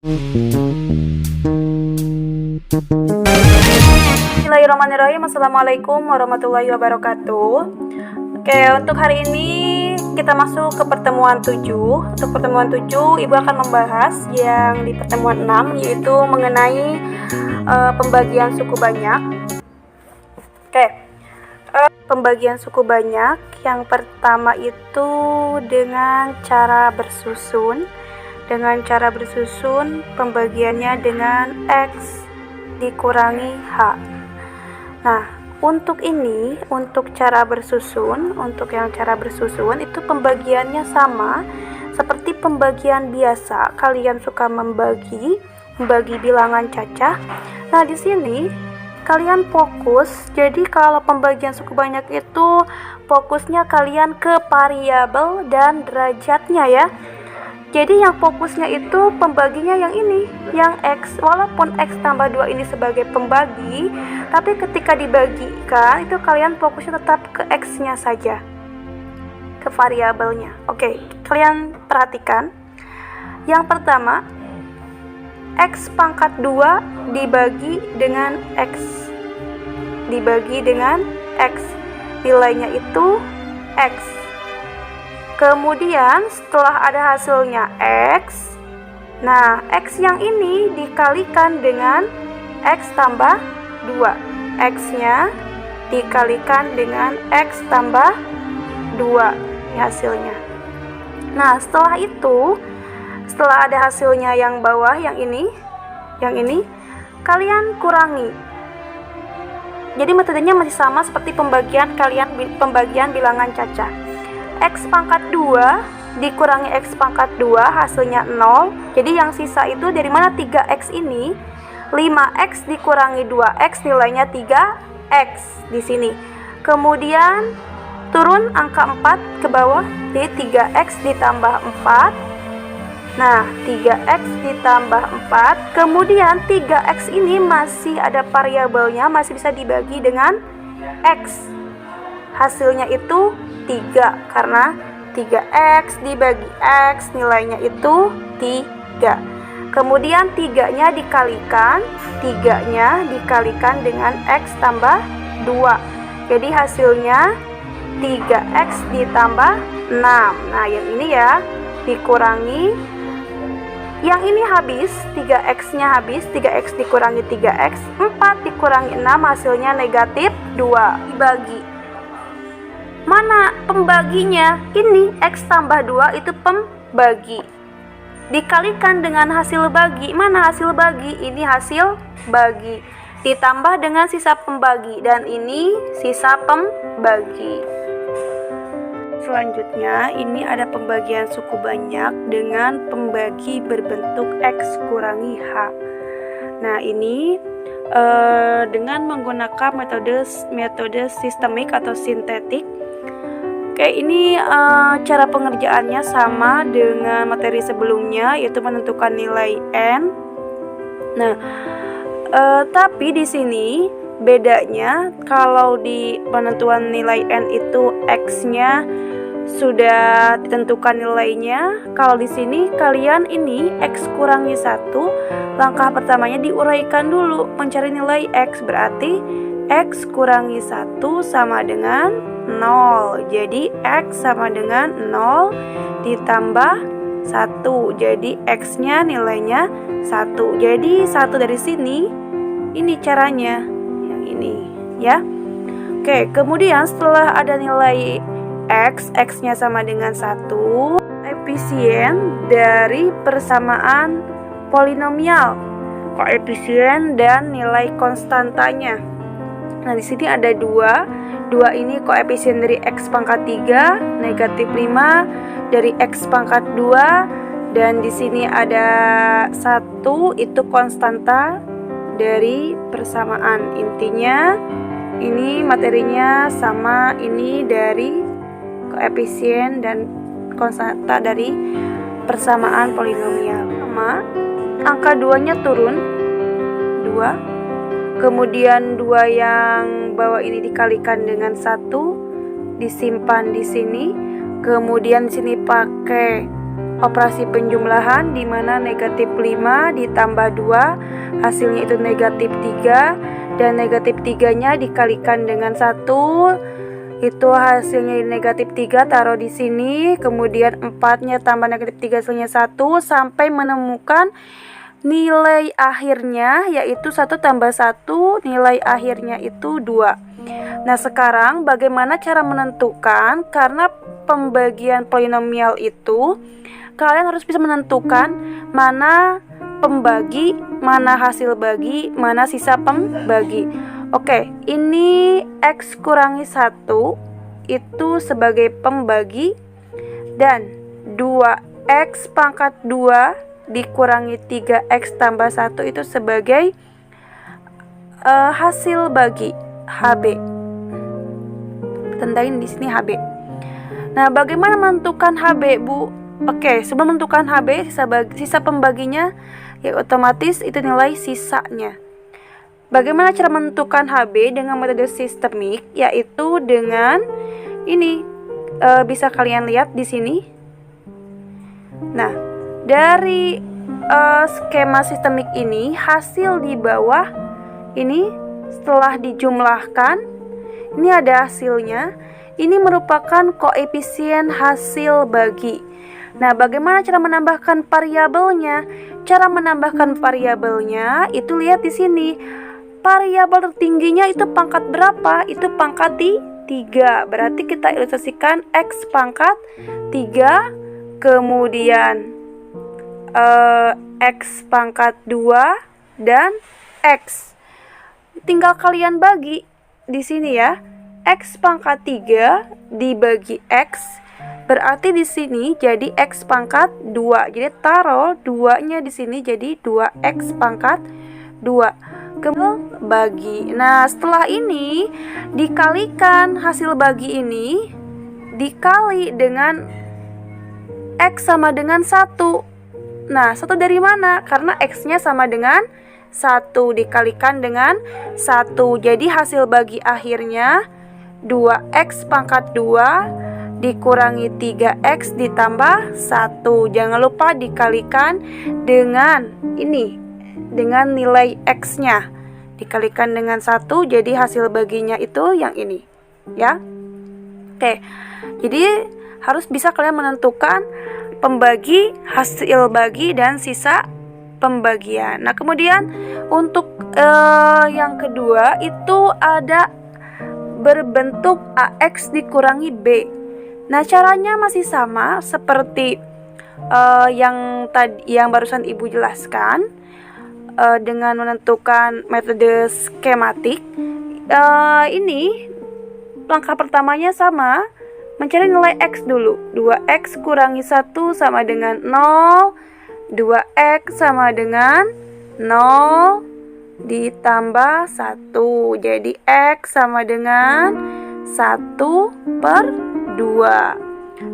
Bismillahirrahmanirrahim. Assalamualaikum warahmatullahi wabarakatuh. Oke, untuk hari ini kita masuk ke pertemuan 7. Untuk pertemuan 7, Ibu akan membahas yang di pertemuan 6, yaitu mengenai pembagian suku banyak. Oke, pembagian suku banyak yang pertama itu dengan cara bersusun. Dengan cara bersusun, pembagiannya dengan X dikurangi H. Nah, untuk cara bersusun, untuk yang cara bersusun itu pembagiannya sama seperti pembagian biasa. Kalian suka membagi bilangan cacah. Nah, di sini kalian fokus. Jadi kalau pembagian suku banyak itu fokusnya kalian ke variabel dan derajatnya ya. Jadi yang fokusnya itu pembaginya yang ini, yang X. Walaupun X tambah 2 ini sebagai pembagi, tapi ketika dibagikan itu kalian fokusnya tetap ke X-nya saja, ke variabelnya. Oke, kalian perhatikan. Yang pertama, X pangkat 2 dibagi dengan X. Dibagi dengan X. Nilainya itu X. Kemudian setelah ada hasilnya X, nah X yang ini dikalikan dengan X tambah 2. X-nya dikalikan dengan X tambah 2 hasilnya. Nah setelah itu, setelah ada hasilnya yang bawah, yang ini, kalian kurangi. Jadi metodenya masih sama seperti pembagian bilangan cacah. X pangkat 2 dikurangi X pangkat 2 hasilnya 0. Jadi yang sisa itu dari mana 3X ini? 5X dikurangi 2X nilainya 3X di sini. Kemudian turun angka 4 ke bawah, jadi 3X ditambah 4. Nah, 3X ditambah 4. Kemudian 3X ini masih ada variabelnya, masih bisa dibagi dengan X. Hasilnya itu 3, karena 3X dibagi X nilainya itu 3. Kemudian 3-nya dikalikan dengan X tambah 2. Jadi hasilnya 3X ditambah 6. Nah yang ini ya dikurangi, yang ini habis, 3X-nya habis, 3X dikurangi 3X, 4 dikurangi 6 hasilnya negatif 2. Dibagi. Mana pembaginya? Ini X tambah 2 itu pembagi. Dikalikan dengan hasil bagi. Mana hasil bagi? Ini hasil bagi. Ditambah dengan sisa pembagi. Dan ini sisa pembagi. Selanjutnya, ini ada pembagian suku banyak dengan pembagi berbentuk X kurangi H. Nah, ini dengan menggunakan metode sistemik atau sintetik. Oke, ini cara pengerjaannya sama dengan materi sebelumnya, yaitu menentukan nilai N. Nah, tapi di sini bedanya kalau di penentuan nilai N itu X-nya sudah ditentukan nilainya. Kalau di sini kalian ini X kurangi 1, langkah pertamanya diuraikan dulu mencari nilai X, berarti X kurangi 1 sama dengan 0. Jadi X sama dengan 0 ditambah 1. Jadi X-nya nilainya 1. Jadi 1 dari sini, ini caranya yang ini ya. Oke, kemudian setelah ada nilai X, X-nya sama dengan 1, koefisien dari persamaan polinomial, koefisien dan nilai konstantanya. Nah, di sini ada 2 ini koefisien dari X pangkat 3, negatif 5 dari X pangkat 2, dan di sini ada 1 itu konstanta dari persamaan. Intinya ini materinya sama, ini dari koefisien dan konstanta dari persamaan polinomial. Sama, angka 2-nya turun 2. Kemudian 2 yang bawah ini dikalikan dengan 1, disimpan di sini. Kemudian sini pakai operasi penjumlahan di mana negatif 5 ditambah 2 hasilnya itu negatif 3, dan negatif 3-nya dikalikan dengan 1 itu hasilnya negatif 3, taruh di sini. Kemudian 4-nya tambah negatif 3 hasilnya 1 sampai menemukan nilai akhirnya yaitu 1 tambah 1, nilai akhirnya itu 2. Nah, sekarang bagaimana cara menentukan? Karena pembagian polinomial itu kalian harus bisa menentukan mana pembagi, mana hasil bagi, mana sisa pembagi. Oke, ini X kurangi 1 itu sebagai pembagi, dan 2X pangkat 2 dikurangi 3X tambah 1 itu sebagai hasil bagi, HB. Tandain di sini HB. Nah, bagaimana menentukan HB, Bu? Oke, sebelum menentukan HB, sisa pembaginya ya otomatis itu nilai sisanya. Bagaimana cara menentukan HB dengan metode sistemik? Yaitu dengan ini, bisa kalian lihat di sini. Nah, dari skema sistemik ini, hasil di bawah ini setelah dijumlahkan, ini ada hasilnya. Ini merupakan koefisien hasil bagi. Nah, bagaimana cara menambahkan variabelnya? Cara menambahkan variabelnya itu lihat di sini. Variabel tertingginya itu pangkat berapa? Itu pangkat 3. Berarti kita ilustrasikan X pangkat 3, kemudian X pangkat 2 dan X. Tinggal kalian bagi di sini ya. X pangkat 3 dibagi X berarti di sini jadi X pangkat 2. Jadi taruh 2-nya di sini jadi 2X pangkat 2. Kemudian bagi. Nah, setelah ini dikalikan hasil bagi ini dikali dengan X sama dengan 1. Nah, 1 dari mana? Karena X-nya sama dengan 1 dikalikan dengan 1. Jadi hasil bagi akhirnya 2X pangkat 2 dikurangi 3X ditambah 1. Jangan lupa dikalikan dengan ini, dengan nilai X-nya. Dikalikan dengan 1, jadi hasil baginya itu yang ini. Ya. Oke. Jadi harus bisa kalian menentukan pembagi, hasil bagi, dan sisa pembagian. Nah, kemudian untuk yang kedua itu ada berbentuk AX dikurangi B. Nah, caranya masih sama seperti yang barusan Ibu jelaskan, dengan menentukan metode skematik. Ini langkah pertamanya sama, mencari nilai X dulu. 2X kurangi 1 sama dengan 0, 2X sama dengan 0 ditambah 1. Jadi X sama dengan 1/2.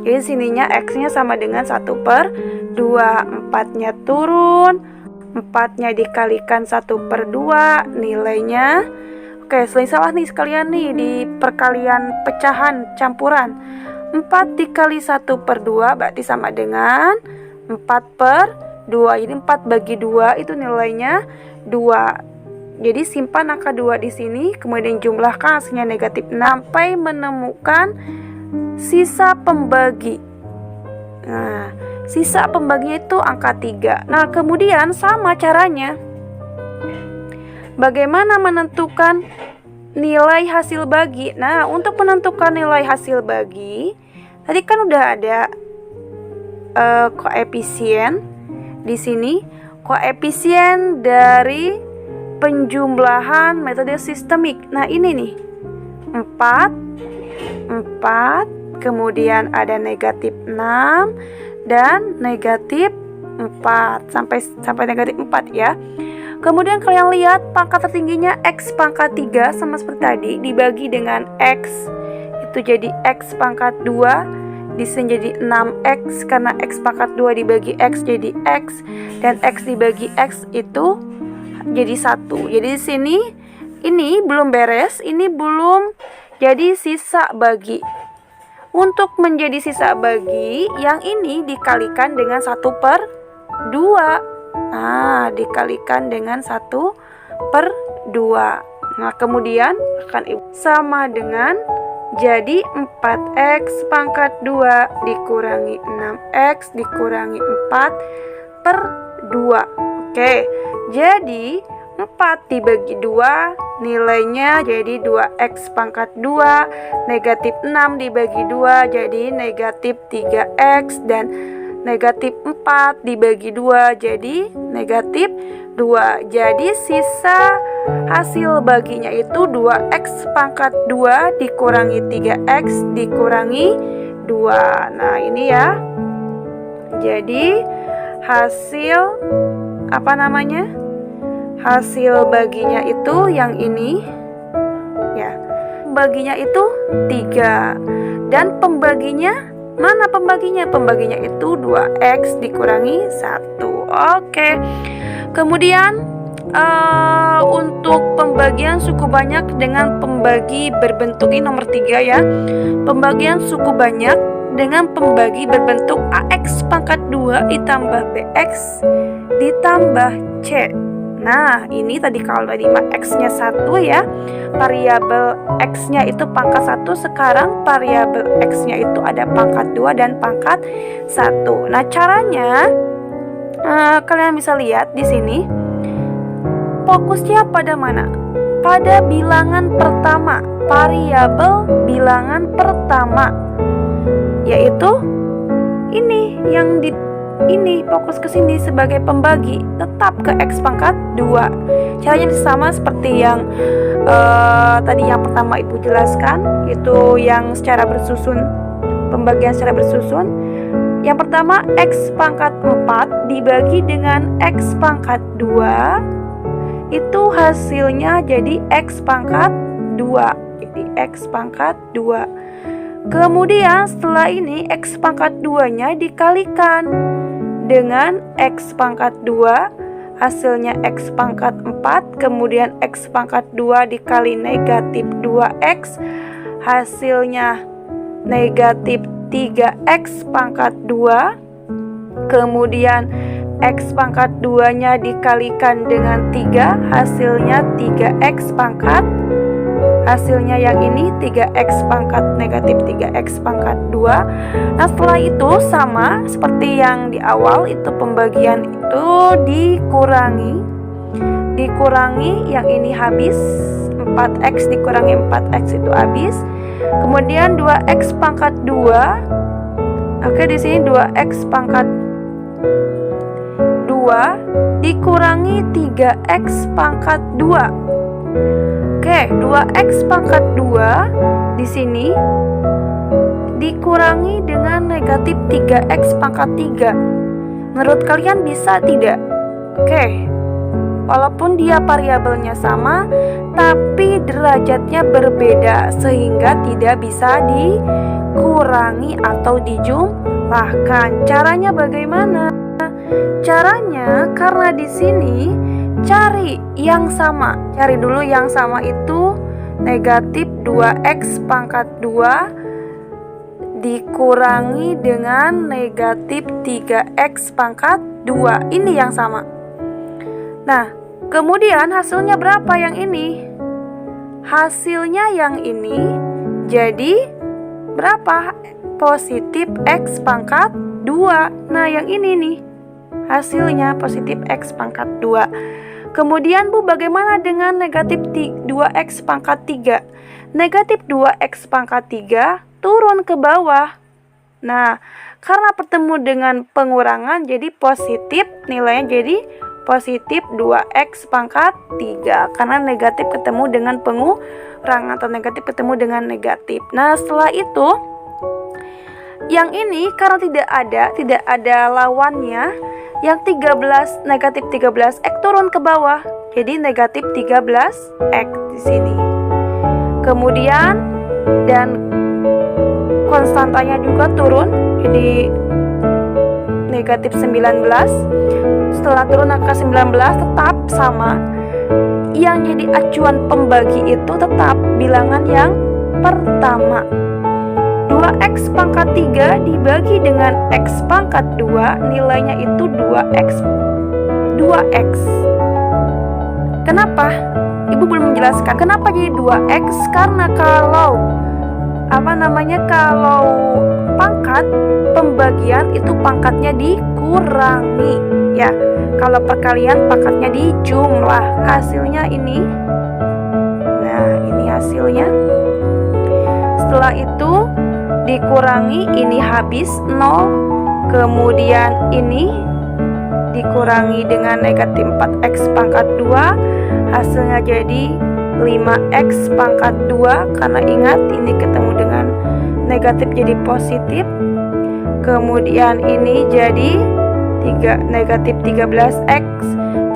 Jadi sininya X-nya sama dengan 1/2. 4-nya turun, 4-nya dikalikan 1/2, nilainya. Oke, selain salah nih sekalian nih di perkalian pecahan campuran. 4 dikali 1/2 berarti sama dengan 4/2. Jadi 4 bagi 2 itu nilainya 2. Jadi simpan angka 2 di sini, kemudian jumlahkan hasilnya negatif 6 sampai menemukan sisa pembagi. Nah, sisa pembaginya itu angka 3. Nah, kemudian sama caranya. Bagaimana menentukan nilai hasil bagi? Nah, untuk menentukan nilai hasil bagi, tadi kan udah ada koefisien di sini, koefisien dari penjumlahan metode sistemik. Nah, ini nih 4, kemudian ada negatif 6 dan negatif 4 sampai negatif 4 ya. Kemudian kalian lihat pangkat tertingginya X pangkat 3 sama seperti tadi, dibagi dengan X itu jadi X pangkat 2, di sini jadi 6X karena X pangkat 2 dibagi X jadi X, dan X dibagi X itu jadi 1. Jadi di sini ini belum beres, ini belum jadi sisa bagi. Untuk menjadi sisa bagi, yang ini dikalikan dengan 1/2. Nah, dikalikan dengan 1/2. Nah, kemudian akan sama dengan jadi 4x pangkat 2 dikurangi 6x dikurangi 4/2. Oke, jadi 4 dibagi 2 nilainya jadi 2x pangkat 2. Negatif 6 dibagi 2 jadi negatif 3x. Dan negatif 4 dibagi 2 jadi negatif 2. Jadi sisa hasil baginya itu 2x pangkat 2 dikurangi 3x dikurangi 2. Nah ini ya. Jadi hasil hasil baginya itu yang ini ya. Baginya itu 3. Dan pembaginya, mana pembaginya? Pembaginya itu 2x dikurangi 1. Oke. Kemudian untuk pembagian suku banyak dengan pembagi berbentuk ini nomor 3 ya. Pembagian suku banyak dengan pembagi berbentuk ax pangkat 2 ditambah bx ditambah c. Nah, ini tadi kalau tadi x-nya 1 ya, variabel x-nya itu pangkat 1, sekarang variabel x-nya itu ada pangkat 2 dan pangkat 1. Nah, caranya kalian bisa lihat di sini. Fokusnya pada mana? Pada bilangan pertama, variabel bilangan pertama, yaitu ini yang ini fokus ke sini sebagai pembagi, tetap ke x pangkat 2. Caranya sama seperti yang tadi yang pertama Ibu jelaskan, itu yang secara bersusun, pembagian secara bersusun. Yang pertama x pangkat 4 dibagi dengan x pangkat 2, itu hasilnya jadi x pangkat 2. Jadi x pangkat 2. Kemudian setelah ini x pangkat 2-nya dikalikan dengan x pangkat 2, hasilnya x pangkat 4, kemudian x pangkat 2 dikali negatif 2x, hasilnya negatif 3x pangkat 2, kemudian x pangkat 2-nya dikalikan dengan 3, hasilnya 3x pangkat, hasilnya yang ini 3x pangkat negatif 3x pangkat 2. Nah setelah itu sama seperti yang di awal, itu pembagian itu dikurangi yang ini habis, 4x dikurangi 4x itu habis. Kemudian 2x pangkat 2. Oke, di sini 2x pangkat 2 dikurangi 3x pangkat 2. Oke, 2x pangkat 2 di sini dikurangi dengan negatif 3x pangkat 3. Menurut kalian bisa tidak? Oke, walaupun dia variabelnya sama, tapi derajatnya berbeda sehingga tidak bisa dikurangi atau dijumlahkan. Caranya bagaimana? Caranya karena di sini cari yang sama. Cari dulu yang sama, itu negatif 2x pangkat 2 dikurangi dengan negatif 3x pangkat 2. Ini yang sama. Nah, kemudian hasilnya berapa yang ini? Hasilnya yang ini jadi berapa? Positif x pangkat 2. Nah, yang ini nih hasilnya positif x pangkat 2. Kemudian Bu, bagaimana dengan negatif 2x pangkat 3? Negatif 2x pangkat 3 turun ke bawah. Nah, karena bertemu dengan pengurangan jadi positif, nilainya jadi positif 2x pangkat 3. Karena negatif ketemu dengan pengurangan atau negatif ketemu dengan negatif. Nah, setelah itu yang ini karena tidak ada lawannya, yang 13 negatif 13x turun ke bawah, jadi negatif 13x di sini. Kemudian dan konstantanya juga turun, jadi negatif 19. Setelah turun angka 19 tetap sama. Yang jadi acuan pembagi itu tetap bilangan yang pertama. 2x pangkat 3 dibagi dengan x pangkat 2, nilainya itu 2x. Kenapa? Ibu belum menjelaskan kenapa jadi 2x, karena kalau pangkat pembagian itu pangkatnya dikurangi ya. Kalau perkalian pangkatnya dijumlah. Hasilnya ini. Nah, ini hasilnya. Setelah itu dikurangi, ini habis 0. Kemudian ini dikurangi dengan negatif 4x pangkat 2, hasilnya jadi 5x pangkat 2. Karena ingat ini ketemu dengan negatif jadi positif. Kemudian ini jadi negatif 13x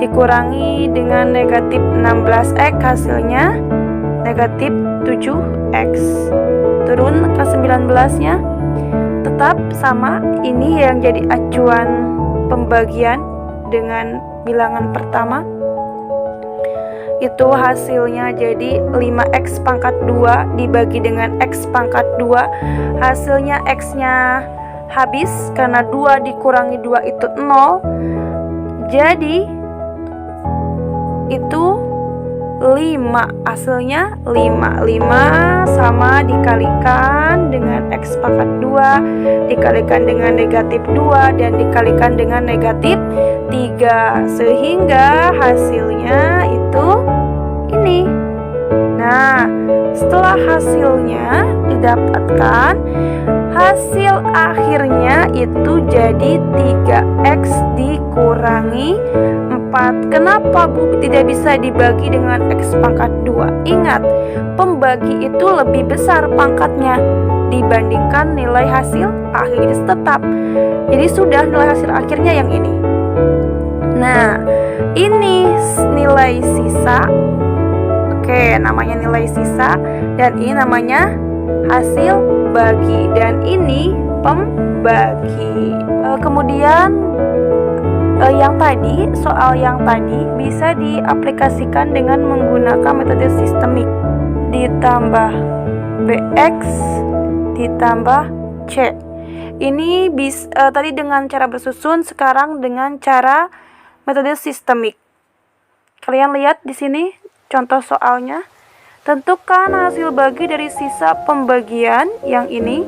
dikurangi dengan negatif 16x, hasilnya negatif 7x. Turun ke 19-nya tetap sama, ini yang jadi acuan pembagian dengan bilangan pertama. Itu hasilnya jadi 5x pangkat 2 dibagi dengan x pangkat 2. Hasilnya x-nya habis karena 2 dikurangi 2 itu 0. Jadi itu 5, hasilnya 5 sama dikalikan dengan x pangkat 2 dikalikan dengan negatif 2 dan dikalikan dengan negatif 3, sehingga hasilnya itu ini. Nah, setelah hasilnya didapatkan, hasil akhirnya itu jadi 3x dikurangi 4. Kenapa Bu tidak bisa dibagi dengan x pangkat 2? Ingat, pembagi itu lebih besar pangkatnya dibandingkan nilai hasil akhir, jadi tetap. Jadi sudah nilai hasil akhirnya yang ini. Nah, ini nilai sisa. Oke, namanya nilai sisa, dan ini namanya hasil bagi, dan ini pembagi. Kemudian soal yang tadi bisa diaplikasikan dengan menggunakan metode sistemik. Ditambah bx ditambah c. Ini tadi dengan cara bersusun, sekarang dengan cara metode sistemik. Kalian lihat di sini contoh soalnya. Tentukan hasil bagi dari sisa pembagian yang ini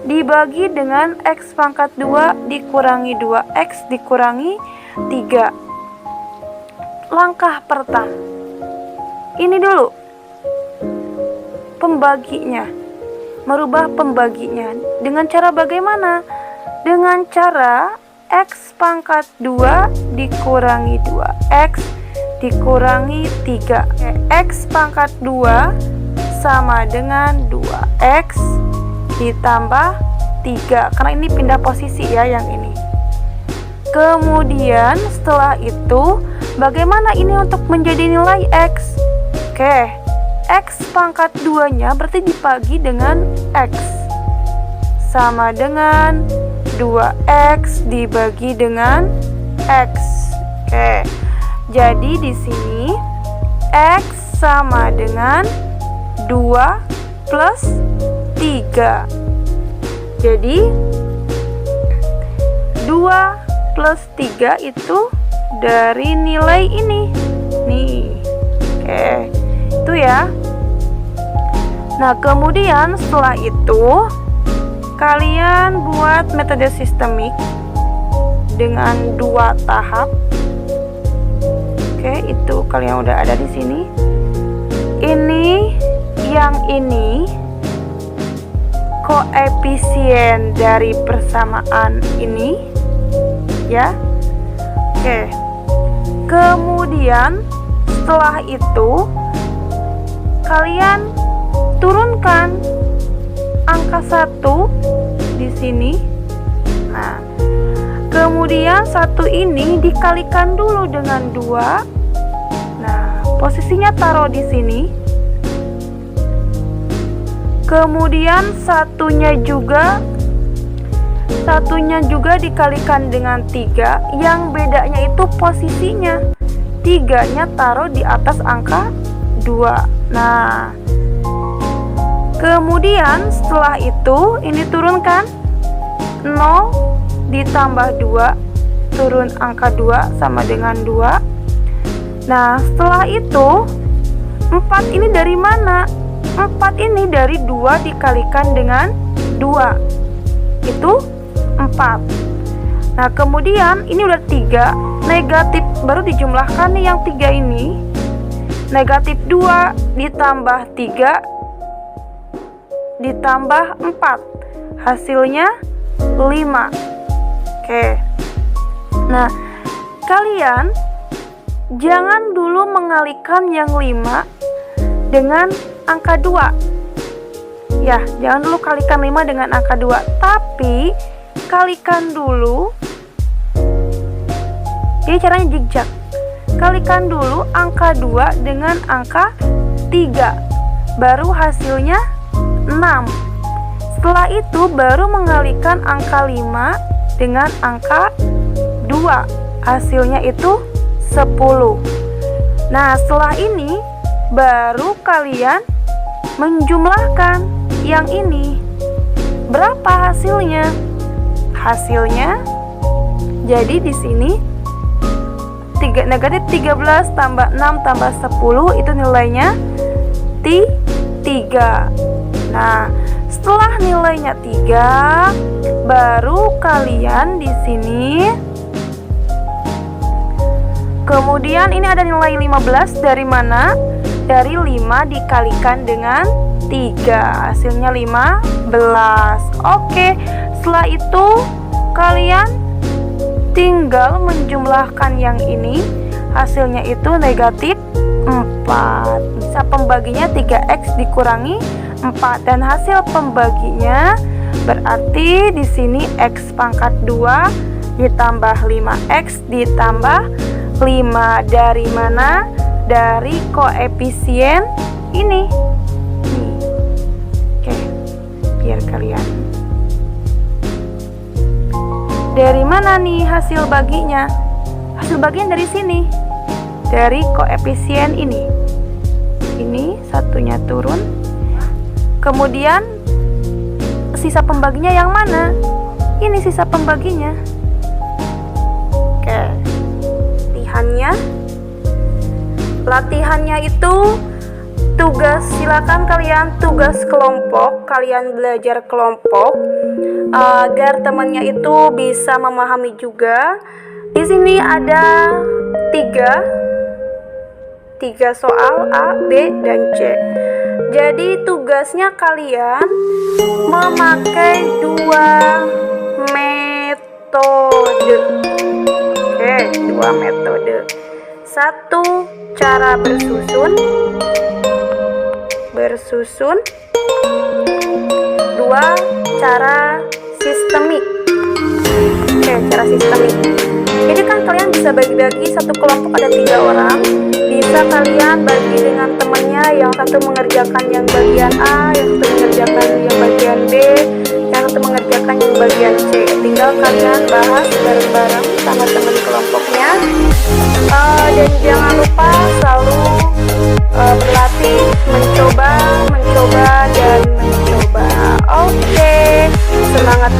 dibagi dengan x pangkat 2 dikurangi 2x dikurangi 3. Langkah pertama, ini dulu pembaginya, merubah pembaginya. Dengan cara bagaimana? Dengan cara x pangkat 2 dikurangi 2x dikurangi 3. X pangkat 2 sama dengan 2x ditambah 3, karena ini pindah posisi ya yang ini. Kemudian setelah itu bagaimana ini untuk menjadi nilai x? Oke, x pangkat 2 nya berarti dibagi dengan x sama dengan 2x dibagi dengan x. Oke, jadi di sini x sama dengan 2 plus 3. Jadi 2 plus 3 itu dari nilai ini nih. Oke, itu ya. Nah, kemudian setelah itu kalian buat metode sistemik dengan 2 tahap. Oke, itu kalian udah ada di sini. Ini yang ini koefisien dari persamaan ini ya. Oke. Kemudian setelah itu kalian turunkan angka 1 di sini. Nah, kemudian 1 ini dikalikan dulu dengan 2. Nah, posisinya taruh di sini. Kemudian satunya juga dikalikan dengan 3. Yang bedanya itu posisinya. 3-nya taruh di atas angka 2. Nah, Kemudian setelah itu ini turunkan 0 ditambah 2, turun angka 2 sama dengan 2. Nah setelah itu 4 ini dari mana? 4 ini dari 2 dikalikan dengan 2, itu 4. Nah kemudian ini udah 3, negatif baru dijumlahkan nih yang 3 ini. Negatif 2 ditambah 3 ditambah 4, hasilnya 5. Oke. Nah, kalian jangan dulu mengalihkan yang 5 dengan angka 2. Ya, jangan dulu kalikan 5 dengan angka 2, tapi kalikan dulu. Jadi caranya zigzag. Kalikan dulu angka 2 dengan angka 3. Baru hasilnya 6. Setelah itu baru mengalihkan angka 5 dengan angka 2. Hasilnya itu 10. Nah, setelah ini baru kalian menjumlahkan yang ini. Berapa hasilnya? Hasilnya jadi di sini negatif 13 tambah 6 tambah 10 itu nilainya 3. Nah, setelah nilainya 3, baru kalian di sini. Kemudian ini ada nilai 15 dari mana? Dari 5 dikalikan dengan 3, hasilnya 15. Oke, setelah itu kalian tinggal menjumlahkan yang ini, hasilnya itu negatif 4. Bisa pembaginya 3x dikurangi 4, dan hasil pembaginya berarti di sini x pangkat 2 ditambah 5x ditambah 5. Dari mana? Dari koefisien ini. Oke, biar kalian. Dari mana nih hasil baginya? Hasil bagian dari sini. Dari koefisien ini. Ini satunya turun. Kemudian sisa pembaginya yang mana? Ini sisa pembaginya. Oke. Latihannya itu tugas, silakan kalian tugas kelompok, kalian belajar kelompok agar temannya itu bisa memahami juga. Di sini ada 3 soal A, B, dan C. Jadi tugasnya kalian memakai 2 metode. Oke, 2 metode. 1 cara bersusun. 2 cara sistemik. Oke, cara sistemik. Jadi kan kalian bisa bagi-bagi, satu kelompok ada 3 orang. Bisa kalian bagi dengan temannya, yang satu mengerjakan yang bagian A, yang satu mengerjakan yang bagian B, yang satu mengerjakan yang bagian C. Tinggal kalian bahas bareng-bareng sama teman kelompoknya. Dan jangan lupa selalu berlatih, mencoba dan mencoba. Oke, semangat